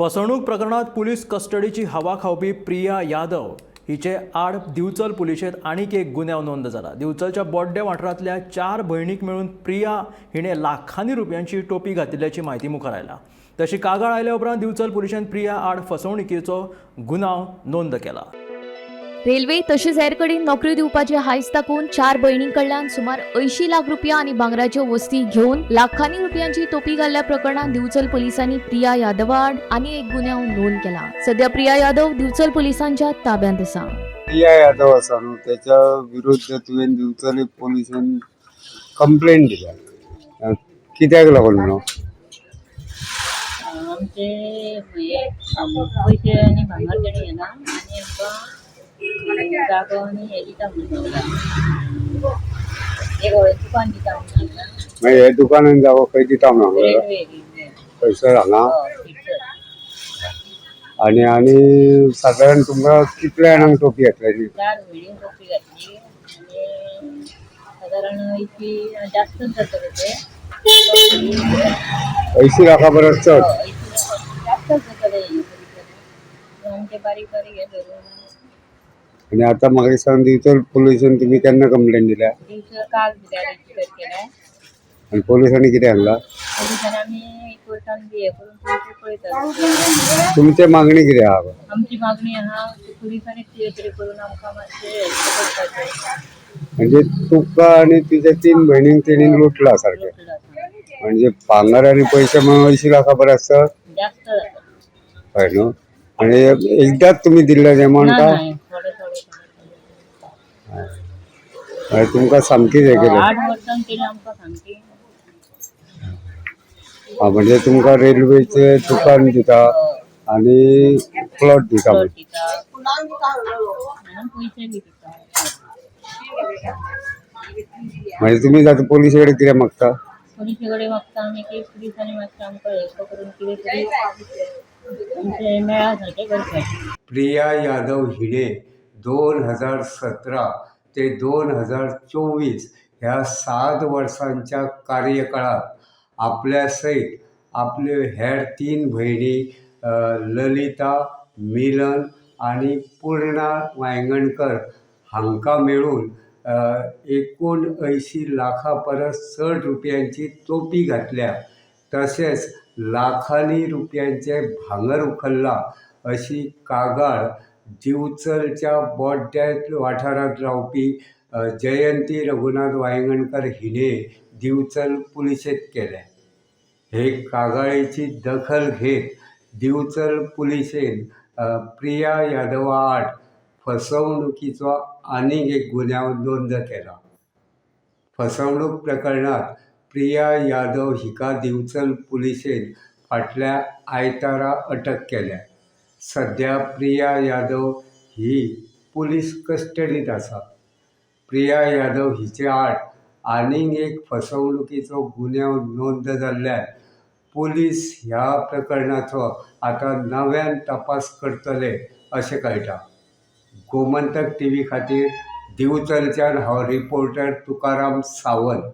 फसवणूक प्रकरणात पोलीस कस्टडीची हवा खावपी प्रिया यादव हिचे आड दिवचल पुलिशेंत आनीक एक गुन्यांव नोंद जाला। दिवचलच्या बोड्डे वाठारांतल्या 4 भयणीक मेळून प्रिया हिणे लाखांनी रुपयांची टोपी घातिल्ल्याची म्हायती मुखार आयला। तशी कागाळ आयल्या उपरांत दिवचल पुलिशेन प्रिया आड फसवणुकीचो गुन्यांव नोंद केला। रेल्वे तशेंच हेर कडेन नोकरी दिवपाचे हायस दाखोवन 4 भयणींकडल्यान सुमार 80 लाख रुपया आनी भांगराच्यो वस्ती घेवन लाखांनी रुपयांची टोपी घाल्ल्या प्रकरणात दिवचल पुलिसांनी प्रिया यादवा आड आनी एक गुन्यांव नोंद केला। सध्या प्रिया यादव दिवचल पुलिसांच्या ताब्यांत आसा। प्रिया यादव आसा न्हू, त्याच्या विरुद्ध तुवें दिवचल पुलिसांनी कंप्लेंट दिल्या, कित्याक लागून म्हणून? आमचे पैसे आनी भांगर कडेन येना आनी आमकां जागो आनी हे दिता म्हणून एक व्हडलें दुकान दिता म्हणून मागीर हे दुकानान जागो खंय दिता म्हणून रेल्वे खंयसर हांगा? आनी सादारण तुमकां कितल्या जाणांक टोपी घातल्याची? 4 व्हडली टोपी घातली आनी सादारण इतकी जास्तच जातले ते 80 लाखा परस चड जास्तच जातले आमचे बारीक बारीक हे धरून। आनी आतां म्हाका सांग, दिवचल पुलिसांनी तुमी केन्ना कंप्लेंट दिल्या? दिवचल काल दिल्या रजिस्टर केल्या आनी पुलिसांनी कितें सांगलां? पोलिसांनी आमी कोर्टान बी हे करून पयशे पळयता। तुमची मागणी कितें आहा? आमची मागणी आहा पुलिसांनी कितें तरी करून आमकां मातशें हेल्प करपाचें। म्हणजे तुका आनी तुज्या 3 भयणींक तेणीन लुटला सारकें, म्हणजे भांगर आनी पयशे मेळून 80 लाखा परस चड जास्त जाता हय न्हू? आनी एकदाच तुमी दिल्ले तें म्हणटा? थोडे थोडे मागीर तुमकां सामकीच हे केलें? 8 वर्सां केली आमकां सामकी। म्हणजे तुमकां रेल्वेचे दुकान दिता आनी प्लॉट दिता प्लॉट दिता आनी पयशे बी दिता। म्हणजे तुमी आतां पुलिशे कडेन कितें मागता? पुलिशे कडेन मागता आमी की पुलिसांनी मातशें आमकां हेल्प करून कितें तरी आमचें मेळा सारकें करपाचें। प्रिया यादव हिणे 2017 ते 2024 ह्या 7 वर्सांच्या कार्यकाळात आपल्या सयत आपल्यो हेर 3 भयणी ललिता, मिलन आनी पूर्णा वांयगणकर हांकां मेळून 79 लाखा परस चड रुपयांची टोपी घातल्या, तशेंच लाखांनी रुपयांचे भांगर उखल्ला अशी कागाळ दिवचलच्या बोड्ड्या वाठारांत रावपी जयंती रघुनाथ वांयगणकर हिणे दिवचल पुलिशेंत केल्या। हे कागाळीची दखल घेत दिवचल पुलिशेन प्रिया यादवा आड फसवणुकीचो आनीक एक गुन्यांव नोंद केला। फसवणूक प्रकरणात प्रिया यादव हिका दिवचल पुलिशेन फाटल्या आयतारा अटक केल्या। सध्या प्रिया यादव ही पुलीस कस्टडीत आसा। प्रिया यादव हिचे आड आनीक एक फसवणुकीचो गुन्यांव नोंद जाल्ल्यान पुलीस ह्या प्रकरणाचो आतां नव्यान तपास करतले अशें कळटा। गोमंतक TV खातीर दिवचलच्यान हांव रिपोर्टर तुकाराम सावंत।